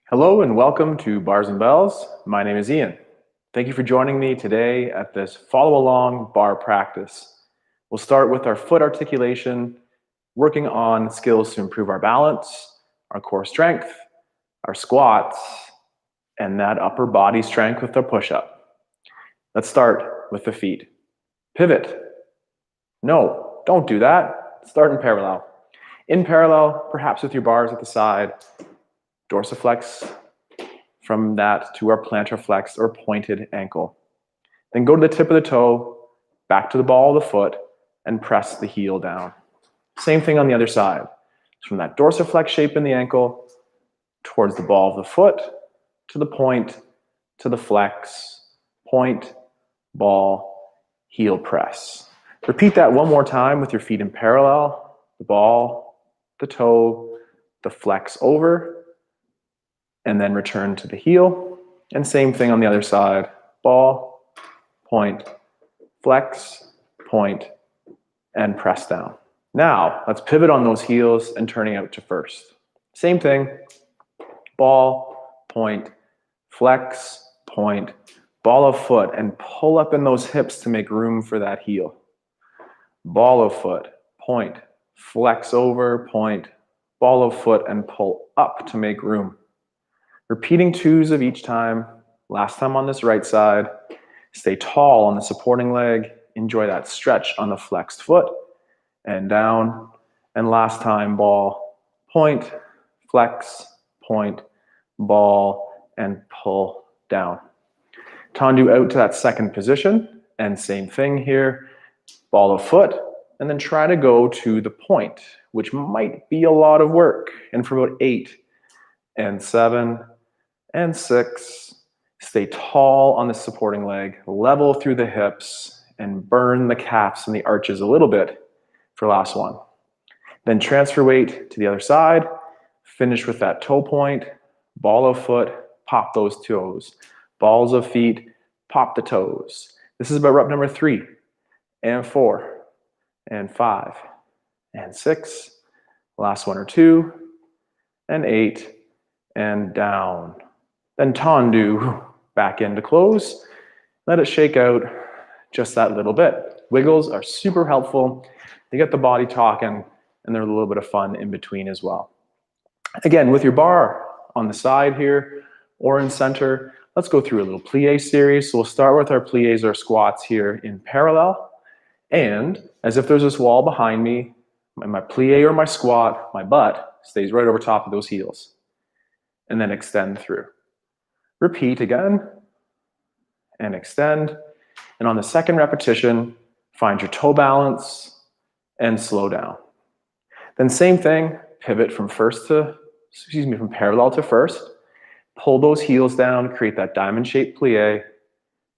Hello and welcome to Bars and Bells. My name is Ian. Thank you for joining me today at this follow-along bar practice. We'll start with our foot articulation, working on skills to improve our balance, our core strength, our squats, and that upper body strength with our push-up. Let's start with the feet. Pivot. No, don't do that. Start in parallel. In parallel, perhaps with your bars at the side, dorsiflex from that to our plantar flex or pointed ankle. Then go to the tip of the toe, back to the ball of the foot, and press the heel down. Same thing on the other side. From that dorsiflex shape in the ankle, towards the ball of the foot, to the point, to the flex, point, ball, heel press. Repeat that one more time with your feet in parallel, the ball, the toe, the flex over, and then return to the heel. And same thing on the other side. Ball, point, flex, point, and press down. Now, let's pivot on those heels and turning out to first. Same thing. Ball, point, flex, point, ball of foot, and pull up in those hips to make room for that heel. Ball of foot, point, flex over, point, ball of foot, and pull up to make room. Repeating twos of each time. Last time on this right side. Stay tall on the supporting leg. Enjoy that stretch on the flexed foot. And down. And last time, ball, point, flex, point, ball, and pull down. Tendu out to that second position. And same thing here. Ball of foot. And then try to go to the point, which might be a lot of work. And for about 8 and 7 and 6, stay tall on the supporting leg, level through the hips, and burn the calves and the arches a little bit for last one. Then transfer weight to the other side, finish with that toe point, ball of foot, pop those toes. Balls of feet, pop the toes. This is about rep number 3, and 4, and 5, and 6. Last one or 2, and 8, and down. Then tendu back in to close. Let it shake out just that little bit. Wiggles are super helpful. They get the body talking, and they're a little bit of fun in between as well. Again, with your bar on the side here or in center, let's go through a little plie series. So we'll start with our plies or squats here in parallel. And as if there's this wall behind me, my plie or my squat, my butt stays right over top of those heels. And then extend through. Repeat again, and extend. And on the second repetition, find your toe balance and slow down. Then same thing, pivot from parallel to first. Pull those heels down, create that diamond-shaped plie,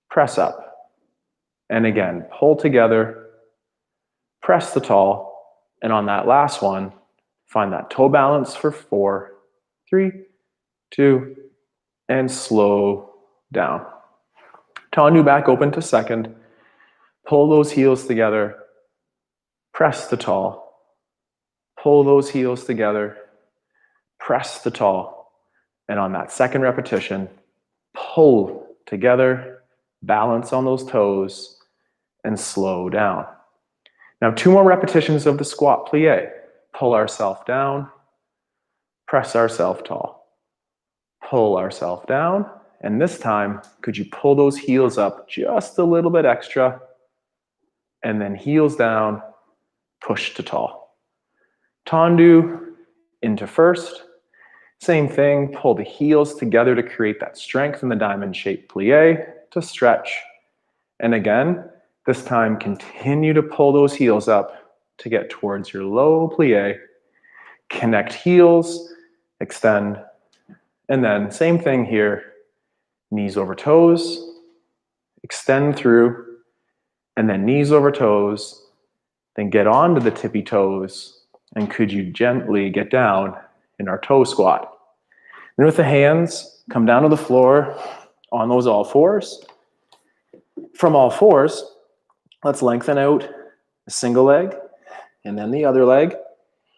press up. And again, pull together, press the tall, and on that last one, find that toe balance for 4, 3, 2, and slow down. Tendu back open to second. Pull those heels together. Press the tall. Pull those heels together. Press the tall. And on that second repetition, pull together, balance on those toes, and slow down. Now 2 more repetitions of the squat plie. Pull ourselves down. Press ourselves tall. Pull ourselves down, and this time, could you pull those heels up just a little bit extra, and then heels down, push to tall. Tendu into first. Same thing, pull the heels together to create that strength in the diamond-shaped plie to stretch. And again, this time, continue to pull those heels up to get towards your low plie. Connect heels, extend. And then same thing here, knees over toes, extend through, and then knees over toes, then get onto the tippy toes, and could you gently get down in our toe squat. Then with the hands, come down to the floor on those all fours. From all fours, let's lengthen out a single leg, and then the other leg.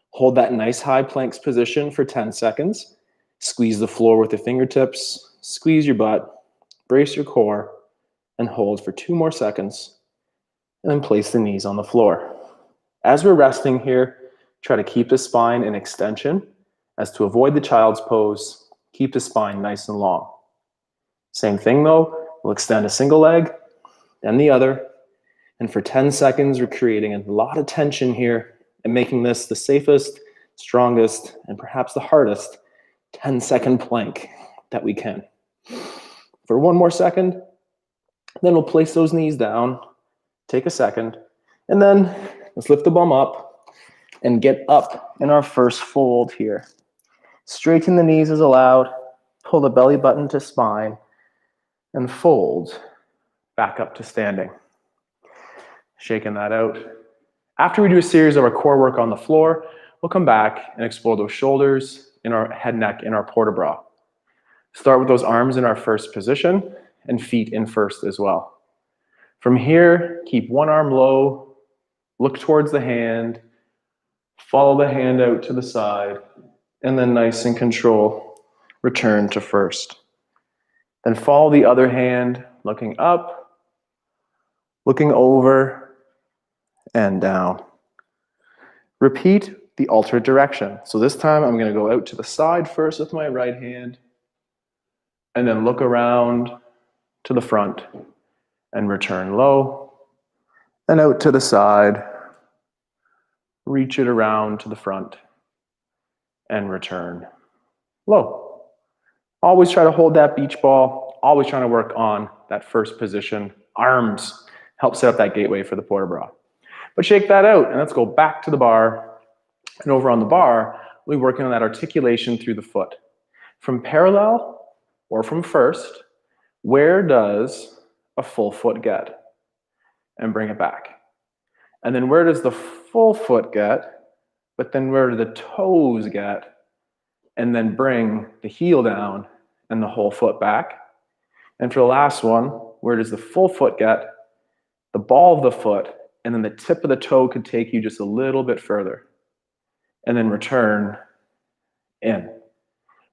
Hold that nice high planks position for 10 seconds. Squeeze the floor with the fingertips, squeeze your butt, brace your core, and hold for 2 more seconds, and then place the knees on the floor. As we're resting here, try to keep the spine in extension, as to avoid the child's pose, keep the spine nice and long. Same thing though, we'll extend a single leg, then the other, and for 10 seconds, we're creating a lot of tension here and making this the safest, strongest, and perhaps the hardest 10-second plank that we can. For 1 more second, then we'll place those knees down, take a second, and then let's lift the bum up and get up in our first fold here. Straighten the knees as allowed, pull the belly button to spine, and fold back up to standing. Shaking that out. After we do a series of our core work on the floor, we'll come back and explore those shoulders in our head, neck, in our port de bras. Start with those arms in our first position and feet in first as well. From here, keep one arm low, look towards the hand, follow the hand out to the side, and then nice and control, return to first. Then follow the other hand, looking up, looking over, and down. Repeat the alternate direction. So this time I'm going to go out to the side first with my right hand, and then look around to the front and return low, and out to the side, reach it around to the front and return low. Always try to hold that beach ball, always trying to work on that first position. Arms help set up that gateway for the port de bras. But shake that out and let's go back to the bar. And over on the bar, we'll be working on that articulation through the foot. From parallel or from first, where does a full foot get? And bring it back. And then where does the full foot get? But then where do the toes get? And then bring the heel down and the whole foot back. And for the last one, where does the full foot get? The ball of the foot, and then the tip of the toe could take you just a little bit further. And then return in.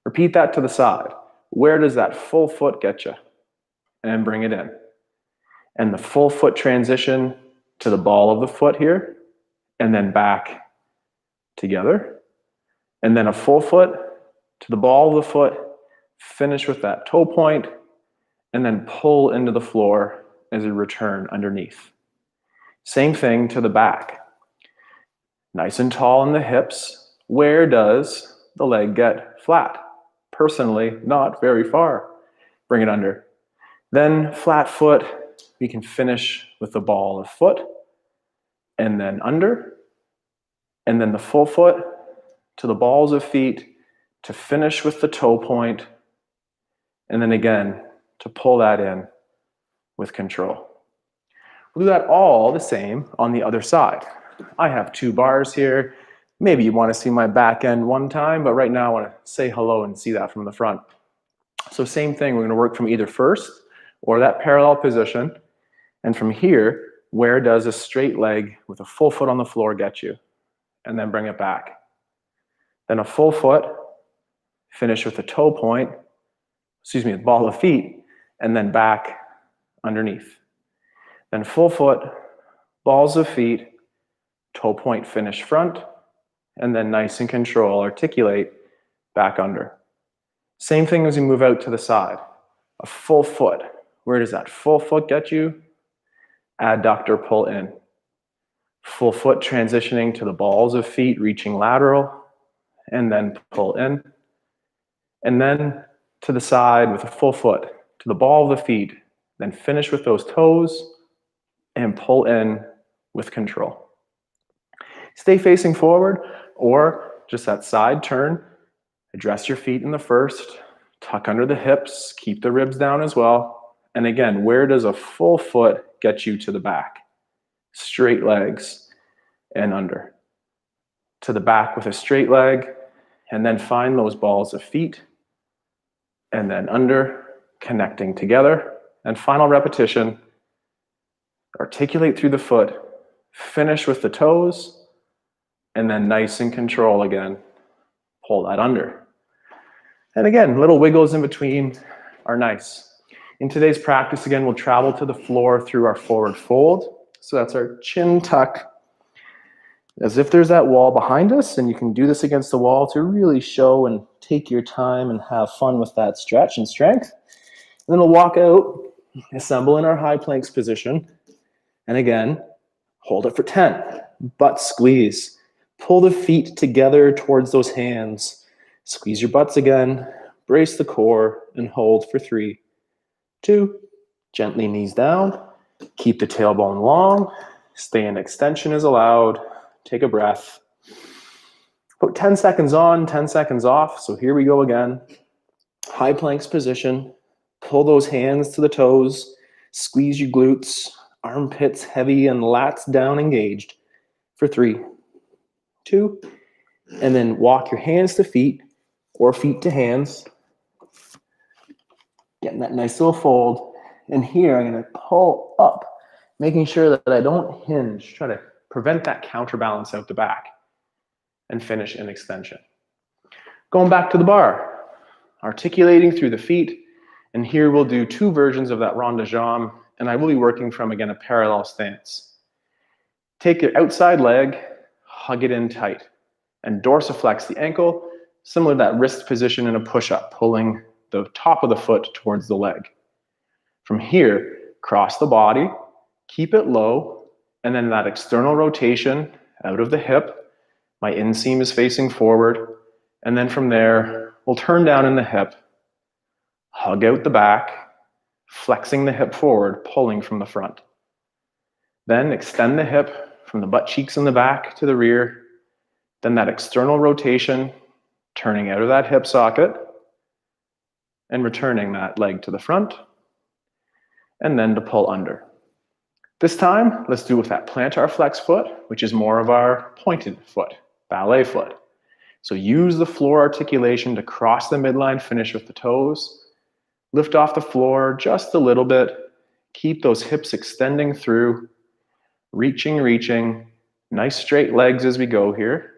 Repeat that to the side. Where does that full foot get you? And then bring it in. And the full foot transition to the ball of the foot here, and then back together. And then a full foot to the ball of the foot, finish with that toe point, and then pull into the floor as a return underneath. Same thing to the back. Nice and tall in the hips. Where does the leg get flat? Personally, not very far. Bring it under. Then flat foot, we can finish with the ball of foot, and then under, and then the full foot to the balls of feet to finish with the toe point, and then again to pull that in with control. We'll do that all the same on the other side. I have 2 bars here. Maybe you want to see my back end one time, but right now I want to say hello and see that from the front. So same thing, we're going to work from either first or that parallel position. And from here, where does a straight leg with a full foot on the floor get you? And then bring it back. Then a full foot, finish with a toe point, the ball of feet, and then back underneath. Then full foot, balls of feet, toe point, finish front, and then nice and control, articulate back under. Same thing as you move out to the side. A full foot. Where does that full foot get you? Adductor, pull in. Full foot transitioning to the balls of feet, reaching lateral, and then pull in. And then to the side with a full foot, to the ball of the feet, then finish with those toes, and pull in with control. Stay facing forward, or just that side turn. Address your feet in the first, tuck under the hips, keep the ribs down as well. And again, where does a full foot get you to the back? Straight legs and under. To the back with a straight leg, and then find those balls of feet, and then under, connecting together. And final repetition, articulate through the foot, finish with the toes, and then nice and control again, pull that under. And again, little wiggles in between are nice. In today's practice, again, we'll travel to the floor through our forward fold. So that's our chin tuck, as if there's that wall behind us, and you can do this against the wall to really show and take your time and have fun with that stretch and strength. And then we'll walk out, assemble in our high planks position, and again, hold it for 10. Butt squeeze. Pull the feet together towards those hands. Squeeze your butts again, brace the core, and hold for 3, 2, gently knees down. Keep the tailbone long. Stay in extension as allowed. Take a breath. About 10 seconds on, 10 seconds off. So here we go again. High planks position. Pull those hands to the toes. Squeeze your glutes. Armpits heavy and lats down engaged. For 3, 2, and then walk your hands to feet or feet to hands. Getting that nice little fold. And here I'm going to pull up, making sure that I don't hinge. Try to prevent that counterbalance out the back. And finish in extension. Going back to the bar. Articulating through the feet. And here we'll do 2 versions of that rond de jambe. And I will be working from, again, a parallel stance. Take your outside leg, hug it in tight. And dorsiflex the ankle, similar to that wrist position in a push-up, pulling the top of the foot towards the leg. From here, cross the body, keep it low, and then that external rotation out of the hip. My inseam is facing forward. And then from there, we'll turn down in the hip, hug out the back, flexing the hip forward, pulling from the front. Then extend the hip from the butt cheeks in the back to the rear. Then that external rotation, turning out of that hip socket and returning that leg to the front. And then to pull under. This time, let's do it with that plantar flex foot, which is more of our pointed foot, ballet foot. So use the floor articulation to cross the midline, finish with the toes. Lift off the floor just a little bit. Keep those hips extending through. Reaching. Nice straight legs as we go here.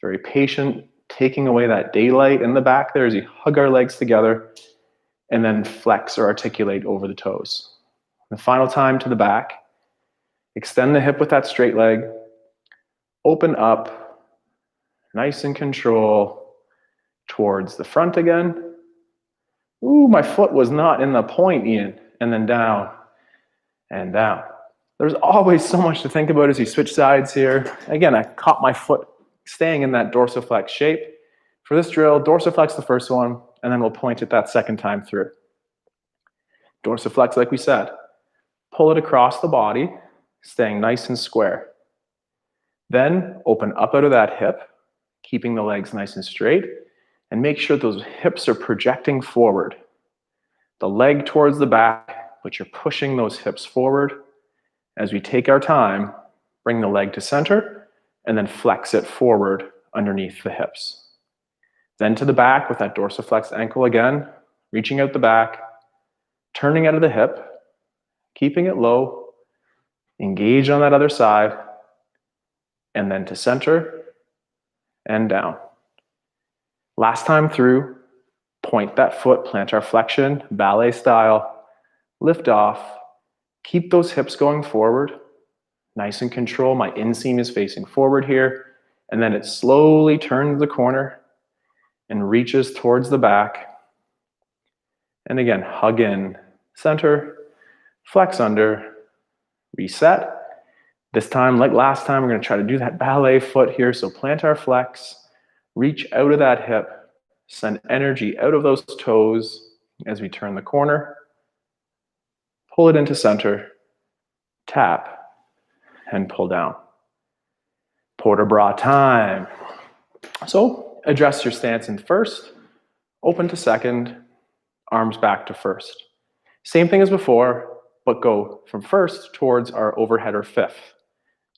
Very patient, taking away that daylight in the back there as you hug our legs together. And then flex or articulate over the toes. The final time to the back. Extend the hip with that straight leg. Open up. Nice and control. Towards the front again. Ooh, my foot was not in the point, Ian. And then down and down. There's always so much to think about as you switch sides here. Again, I caught my foot staying in that dorsiflex shape. For this drill, dorsiflex the first one, and then we'll point it that second time through. Dorsiflex, like we said. Pull it across the body, staying nice and square. Then open up out of that hip, keeping the legs nice and straight. And make sure those hips are projecting forward. The leg towards the back, but you're pushing those hips forward. As we take our time, bring the leg to center, and then flex it forward underneath the hips. Then to the back with that dorsiflex ankle again, reaching out the back, turning out of the hip, keeping it low, engage on that other side, and then to center and down. Last time through, point that foot, plantar flexion, ballet style, lift off, keep those hips going forward, nice and control. My inseam is facing forward here, and then it slowly turns the corner and reaches towards the back. And again, hug in, center, flex under, reset. This time, like last time, we're going to try to do that ballet foot here. So plantar flex. Reach out of that hip, send energy out of those toes as we turn the corner. Pull it into center, tap, and pull down. Port de bras time. So address your stance in first, open to second, arms back to first. Same thing as before, but go from first towards our overhead or fifth.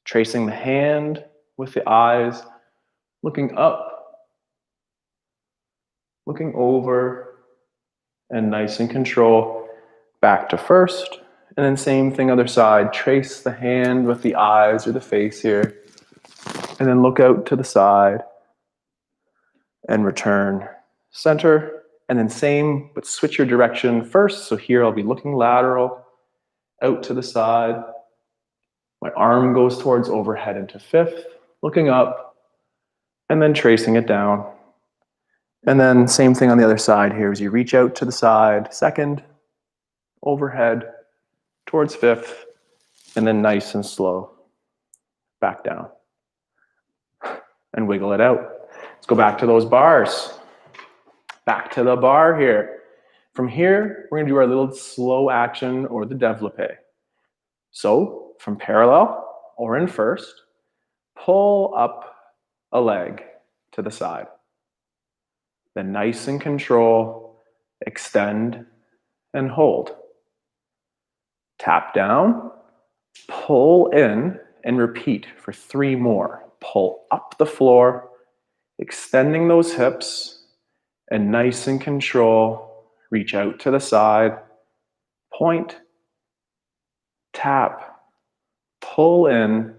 Tracing the hand with the eyes, looking up, looking over, and nice and control, back to first. And then same thing other side, trace the hand with the eyes or the face here. And then look out to the side and return center And then same, but switch your direction first. So here I'll be looking lateral, out to the side. My arm goes towards overhead into fifth, looking up, and then tracing it down. And then same thing on the other side here as you reach out to the side, second, overhead, towards fifth, and then nice and slow, back down. And wiggle it out. Let's go back to those bars. Back to the bar here. From here, we're going to do our little slow action or the développé. So, from parallel or in first, pull up a leg to the side. Then nice and control, extend and hold. Tap down, pull in, and repeat for 3 more. Pull up the floor, extending those hips, and nice and control, reach out to the side, point, tap, pull in,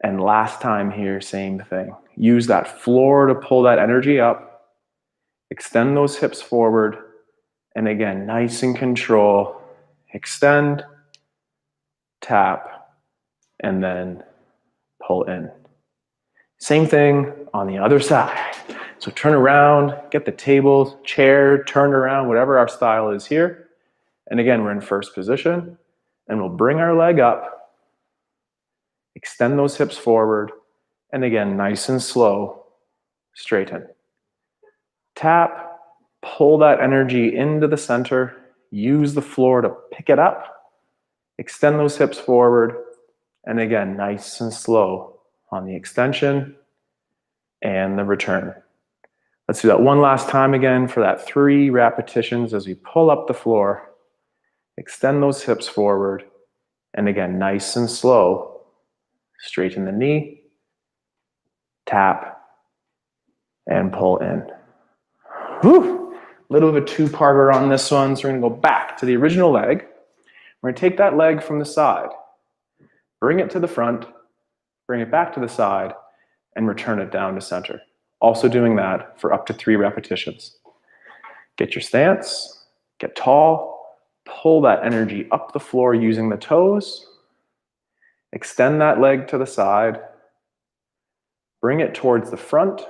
and last time here, same thing. Use that floor to pull that energy up, extend those hips forward, and again, nice and control, extend, tap, and then pull in. Same thing on the other side. So turn around, get the table, chair, turn around, whatever our style is here. And again, we're in first position, and we'll bring our leg up, extend those hips forward, and again, nice and slow, straighten. Tap, pull that energy into the center, use the floor to pick it up, extend those hips forward, and again, nice and slow on the extension and the return. Let's do that one last time again for that 3 repetitions as we pull up the floor, extend those hips forward, and again, nice and slow, straighten the knee, tap, and pull in. Whew. A little bit of a 2-parter on this one, so we're going to go back to the original leg. We're going to take that leg from the side, bring it to the front, bring it back to the side, and return it down to center. Also doing that for up to 3 repetitions. Get your stance, get tall, pull that energy up the floor using the toes, extend that leg to the side, bring it towards the front,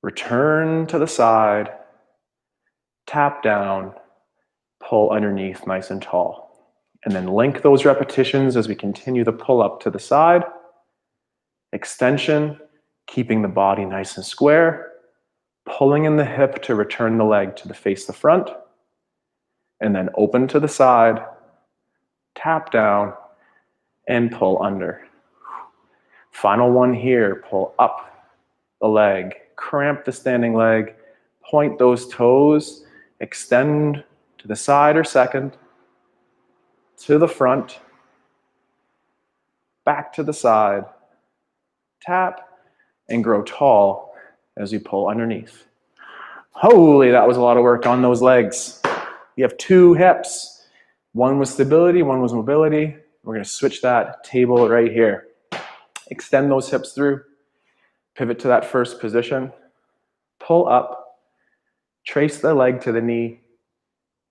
return to the side, tap down, pull underneath nice and tall. And then link those repetitions as we continue the pull up to the side. Extension, keeping the body nice and square, pulling in the hip to return the leg to face the front, and then open to the side, tap down, and pull under. Final one here, pull up the leg, cramp the standing leg, point those toes, extend to the side or second, to the front, back to the side, tap, and grow tall as you pull underneath. Holy, that was a lot of work on those legs. You have 2 hips. One was stability, one was mobility. We're going to switch that table right here. Extend those hips through. Pivot to that first position. Pull up. Trace the leg to the knee.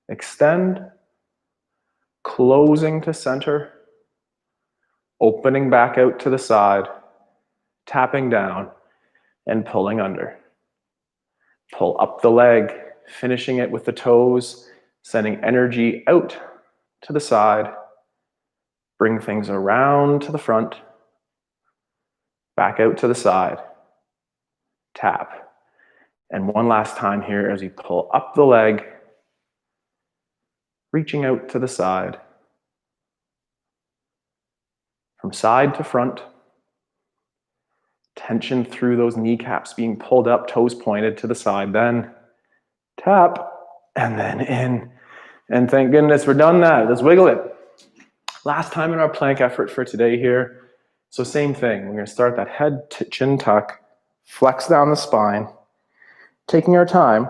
Extend. Closing to center. Opening back out to the side. Tapping down and pulling under. Pull up the leg, finishing it with the toes, sending energy out to the side. Bring things around to the front, back out to the side, tap. And one last time here as you pull up the leg, reaching out to the side, from side to front. Tension through those kneecaps being pulled up, toes pointed to the side, then tap, and then in. And thank goodness we're done that. Let's wiggle it. Last time in our plank effort for today here. So same thing. We're going to start that head to chin tuck, flex down the spine, taking our time,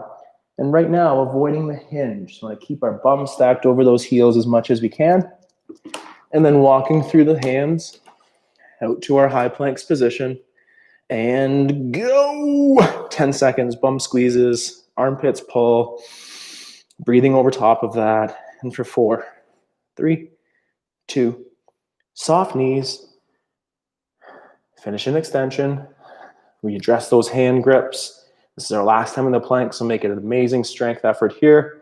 and right now avoiding the hinge. So I want to keep our bum stacked over those heels as much as we can, and then walking through the hands out to our high planks position. And go! 10 seconds, bum squeezes, armpits pull, breathing over top of that. And for 4, 3, 2, soft knees, finish an extension. We address those hand grips. This is our last time in the plank, so make it an amazing strength effort here.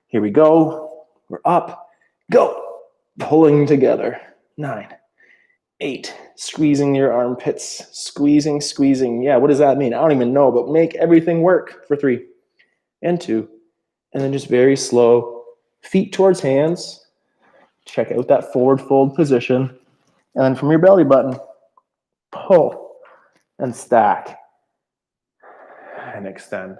Here we go. We're up. Go. Pulling together. 9, 8. Squeezing your armpits. Squeezing, squeezing. Yeah, what does that mean? I don't even know, but make everything work for 3 and 2. And then just very slow. Feet towards hands. Check out that forward fold position. And then from your belly button, pull and stack and extend.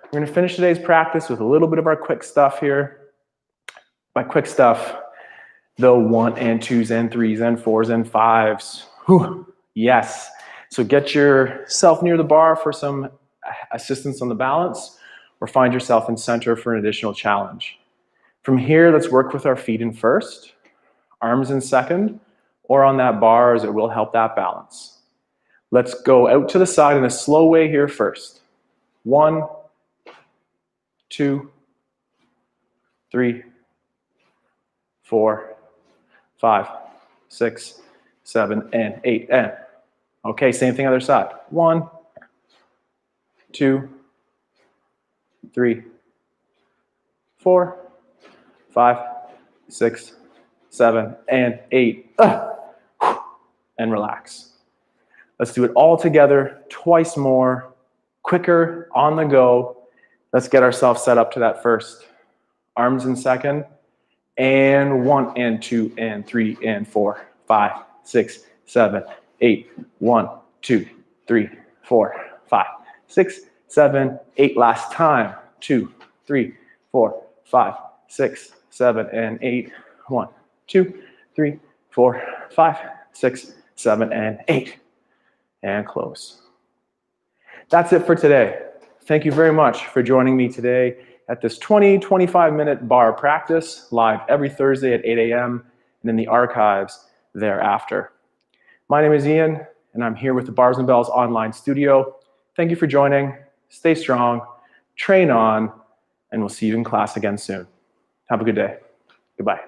We're going to finish today's practice with a little bit of our quick stuff here. By quick stuff, the 1 and 2s and 3s and 4s and 5s. Whew. Yes. So get yourself near the bar for some assistance on the balance, or find yourself in center for an additional challenge. From here, let's work with our feet in first, arms in second, or on that bar as it will help that balance. Let's go out to the side in a slow way here first. 1, 2, 3, 4, 5, 6, 7, and 8, and. Okay, same thing other side. 1, 2, 3, 4, 5, 6, 7, and 8. And relax. Let's do it all together, twice more, quicker, on the go. Let's get ourselves set up to that first. Arms in second, and 1 and 2 and 3 and 4, 5, 6, 7, 8. 1, 2, 3, 4, 5, 6, 7, 8. Last time. 2, 3, 4, 5, 6, 7, and 8. 1, 2, 3, 4, 5, 6, 7, and 8. And close. That's it for today. Thank you very much for joining me today at this 20-25 minute bar practice, live every Thursday at 8 a.m. and in the archives thereafter. My name is Ian, and I'm here with the Bars and Bells online studio. Thank you for joining. Stay strong, train on, and we'll see you in class again soon. Have a good day. Goodbye.